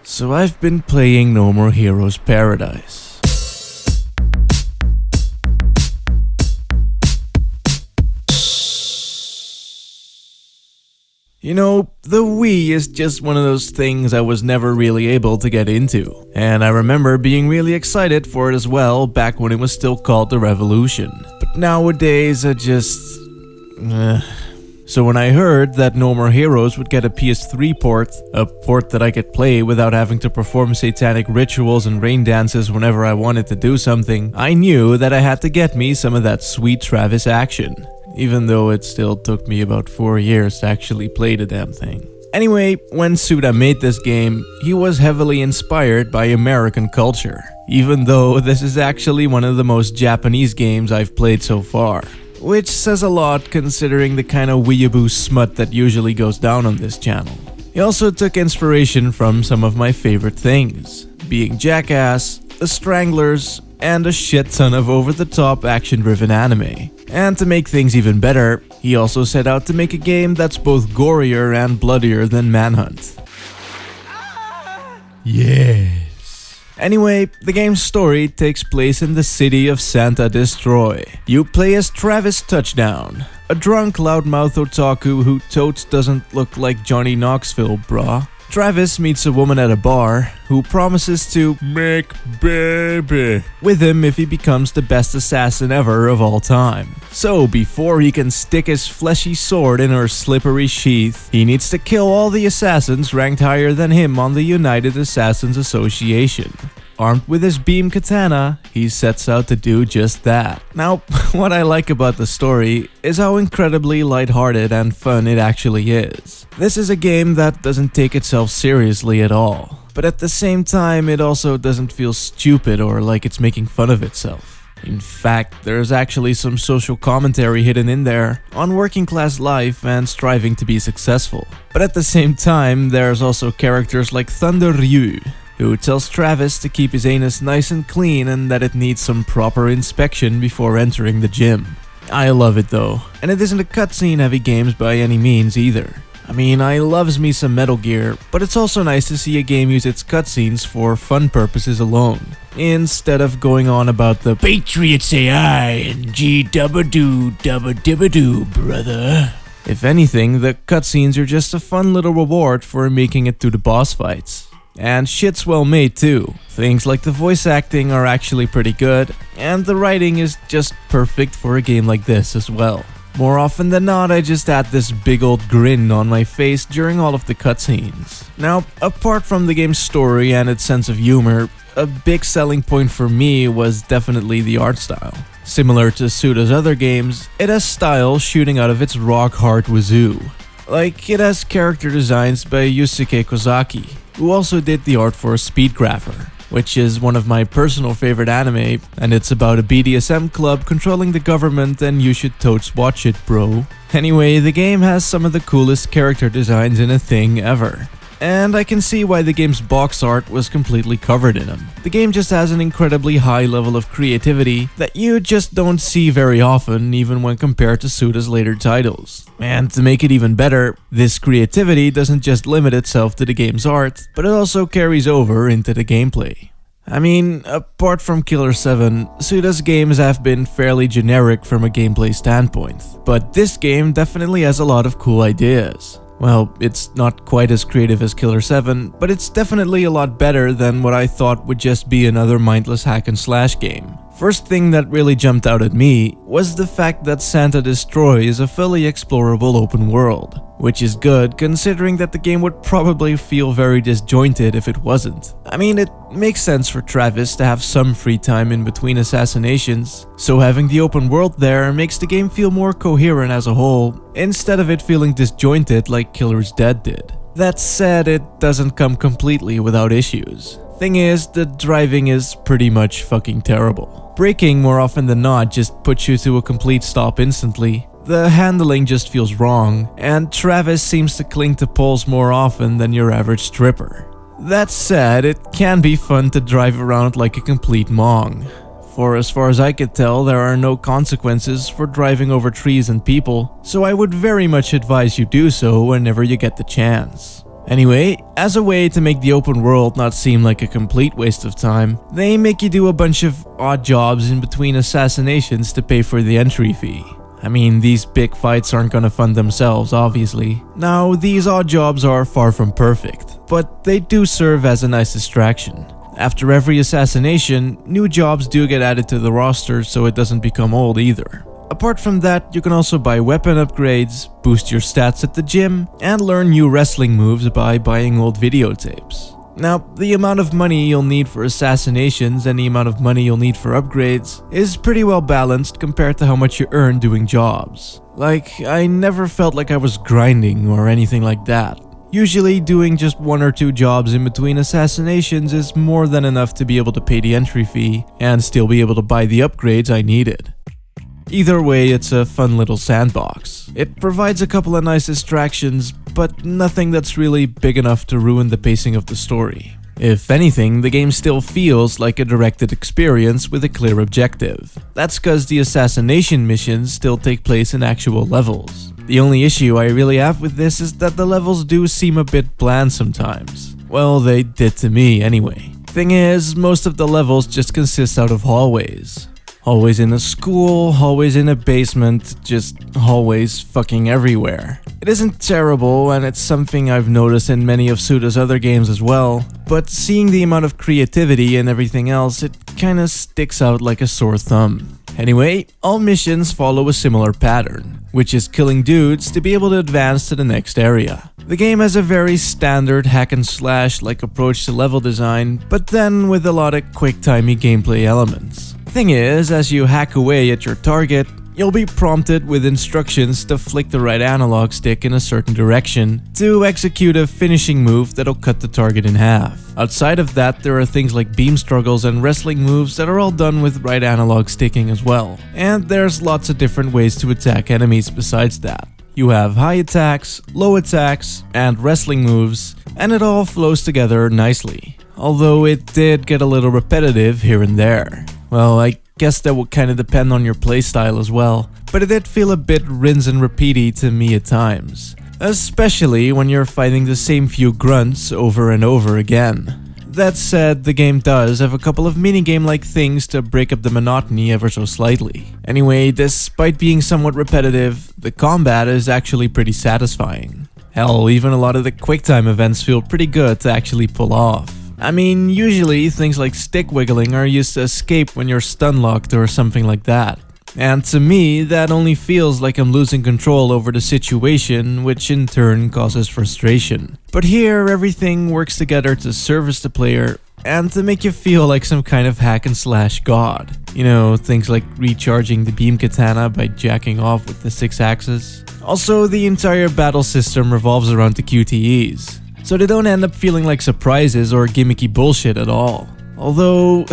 So I've been playing No More Heroes Paradise. You know, the Wii is just one of those things I was never really able to get into, and I remember being really excited for it as well back when it was still called the Revolution. But nowadays I just... So when I heard that No More Heroes would get a PS3 port, a port that I could play without having to perform satanic rituals and rain dances whenever I wanted to do something, I knew that I had to get me some of that sweet Travis action. Even though it still took me about 4 years to actually play the damn thing. Anyway, when Suda made this game, he was heavily inspired by American culture, even though this is actually one of the most Japanese games I've played so far. Which says a lot considering the kind of weeaboo smut that usually goes down on this channel. He also took inspiration from some of my favorite things, being Jackass, The Stranglers, and a shit ton of over-the-top action-driven anime. And to make things even better, he also set out to make a game that's both gorier and bloodier than Manhunt. Yes. Anyway, the game's story takes place in the city of Santa Destroy. You play as Travis Touchdown, a drunk loudmouth otaku who totes doesn't look like Johnny Knoxville, brah. Travis meets a woman at a bar who promises to make baby with him if he becomes the best assassin ever of all time. So before he can stick his fleshy sword in her slippery sheath, he needs to kill all the assassins ranked higher than him on the United Assassins Association. Armed with his beam katana, he sets out to do just that. Now, what I like about the story is how incredibly lighthearted and fun it actually is. This is a game that doesn't take itself seriously at all, but at the same time it also doesn't feel stupid or like it's making fun of itself. In fact, there's actually some social commentary hidden in there on working class life and striving to be successful. But at the same time, there's also characters like Thunder Ryu, who tells Travis to keep his anus nice and clean and that it needs some proper inspection before entering the gym. I love it though, and it isn't a cutscene heavy game by any means either. I mean, I loves me some Metal Gear, but it's also nice to see a game use its cutscenes for fun purposes alone, instead of going on about the Patriots say I and G-dubba-doo, brother. If anything, the cutscenes are just a fun little reward for making it to the boss fights. And shit's well made too. Things like the voice acting are actually pretty good, and the writing is just perfect for a game like this as well. More often than not, I just had this big old grin on my face during all of the cutscenes. Now, apart from the game's story and its sense of humor, a big selling point for me was definitely the art style. Similar to Suda's other games, it has style shooting out of its rock-hard wazoo. Like, it has character designs by Yusuke Kozaki, who also did the art for Speedgrapher, which is one of my personal favorite anime, and it's about a BDSM club controlling the government and you should totes watch it, bro. Anyway, the game has some of the coolest character designs in a thing ever. And I can see why the game's box art was completely covered in them. The game just has an incredibly high level of creativity that you just don't see very often, even when compared to Suda's later titles. And to make it even better, this creativity doesn't just limit itself to the game's art, but it also carries over into the gameplay. I mean, apart from Killer 7, Suda's games have been fairly generic from a gameplay standpoint, but this game definitely has a lot of cool ideas. Well, it's not quite as creative as Killer 7, but it's definitely a lot better than what I thought would just be another mindless hack and slash game. First thing that really jumped out at me was the fact that Santa Destroy is a fully explorable open world, which is good considering that the game would probably feel very disjointed if it wasn't. I mean, it makes sense for Travis to have some free time in between assassinations, so having the open world there makes the game feel more coherent as a whole, instead of it feeling disjointed like Killer's Dead did. That said, it doesn't come completely without issues. Thing is, the driving is pretty much fucking terrible. Braking more often than not just puts you to a complete stop instantly. The handling just feels wrong, and Travis seems to cling to poles more often than your average stripper. That said, it can be fun to drive around like a complete mong. For as far as I could tell, there are no consequences for driving over trees and people, so I would very much advise you do so whenever you get the chance. Anyway, as a way to make the open world not seem like a complete waste of time, they make you do a bunch of odd jobs in between assassinations to pay for the entry fee. I mean, these big fights aren't gonna fund themselves, obviously. Now, these odd jobs are far from perfect, but they do serve as a nice distraction. After every assassination, new jobs do get added to the roster so it doesn't become old either. Apart from that, you can also buy weapon upgrades, boost your stats at the gym, and learn new wrestling moves by buying old videotapes. Now, the amount of money you'll need for assassinations and the amount of money you'll need for upgrades is pretty well balanced compared to how much you earn doing jobs. Like, I never felt like I was grinding or anything like that. Usually, doing just 1 or 2 jobs in between assassinations is more than enough to be able to pay the entry fee and still be able to buy the upgrades I needed. Either way, it's a fun little sandbox. It provides a couple of nice distractions, but nothing that's really big enough to ruin the pacing of the story. If anything, the game still feels like a directed experience with a clear objective. That's cause the assassination missions still take place in actual levels. The only issue I really have with this is that the levels do seem a bit bland sometimes. Well, they did to me anyway. Thing is, most of the levels just consist out of hallways. Hallways in a school, hallways in a basement, just hallways fucking everywhere. It isn't terrible, and it's something I've noticed in many of Suda's other games as well, but seeing the amount of creativity and everything else, it kinda sticks out like a sore thumb. Anyway, all missions follow a similar pattern, which is killing dudes to be able to advance to the next area. The game has a very standard hack and slash like approach to level design, but then with a lot of quick-timey gameplay elements. Thing is, as you hack away at your target, you'll be prompted with instructions to flick the right analog stick in a certain direction to execute a finishing move that'll cut the target in half. Outside of that, there are things like beam struggles and wrestling moves that are all done with right analog sticking as well. And there's lots of different ways to attack enemies besides that. You have high attacks, low attacks, and wrestling moves, and it all flows together nicely. Although it did get a little repetitive here and there. Well, I guess that would kinda depend on your playstyle as well, but it did feel a bit rinse and repeaty to me at times. Especially when you're fighting the same few grunts over and over again. That said, the game does have a couple of minigame-like things to break up the monotony ever so slightly. Anyway, despite being somewhat repetitive, the combat is actually pretty satisfying. Hell, even a lot of the quicktime events feel pretty good to actually pull off. I mean, usually things like stick wiggling are used to escape when you're stun locked or something like that. And to me, that only feels like I'm losing control over the situation, which in turn causes frustration. But here, everything works together to service the player and to make you feel like some kind of hack and slash god. You know, things like recharging the beam katana by jacking off with the 6 axes. Also, the entire battle system revolves around the QTEs. So they don't end up feeling like surprises or gimmicky bullshit at all. Although,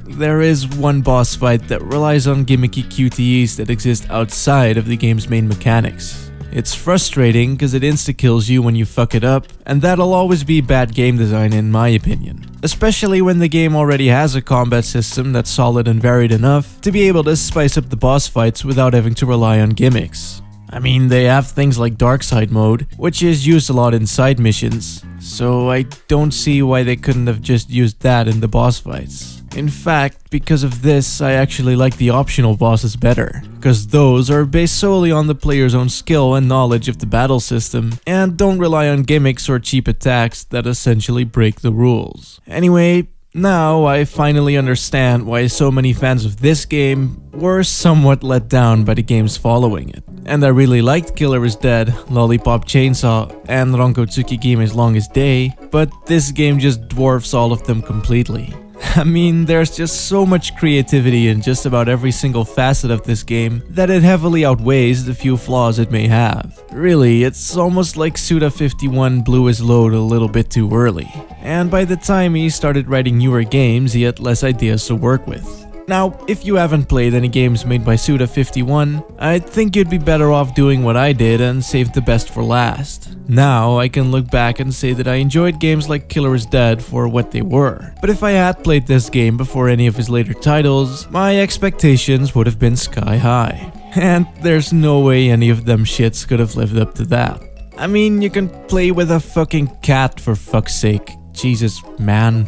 there is one boss fight that relies on gimmicky QTEs that exist outside of the game's main mechanics. It's frustrating because it insta-kills you when you fuck it up, and that'll always be bad game design in my opinion. Especially when the game already has a combat system that's solid and varied enough to be able to spice up the boss fights without having to rely on gimmicks. I mean, they have things like Dark Side mode, which is used a lot in side missions, so I don't see why they couldn't have just used that in the boss fights. In fact, because of this, I actually like the optional bosses better, because those are based solely on the player's own skill and knowledge of the battle system, and don't rely on gimmicks or cheap attacks that essentially break the rules. Anyway, now I finally understand why so many fans of this game were somewhat let down by the games following it. And I really liked Killer is Dead, Lollipop Chainsaw, and Ronko Tsukigime's Longest Day, but this game just dwarfs all of them completely. I mean, there's just so much creativity in just about every single facet of this game that it heavily outweighs the few flaws it may have. Really, it's almost like Suda51 blew his load a little bit too early. And by the time he started writing newer games, he had less ideas to work with. Now, if you haven't played any games made by Suda51, I think you'd be better off doing what I did and save the best for last. Now, I can look back and say that I enjoyed games like Killer is Dead for what they were. But if I had played this game before any of his later titles, my expectations would have been sky high. And there's no way any of them shits could have lived up to that. I mean, you can play with a fucking cat for fuck's sake. Jesus, man.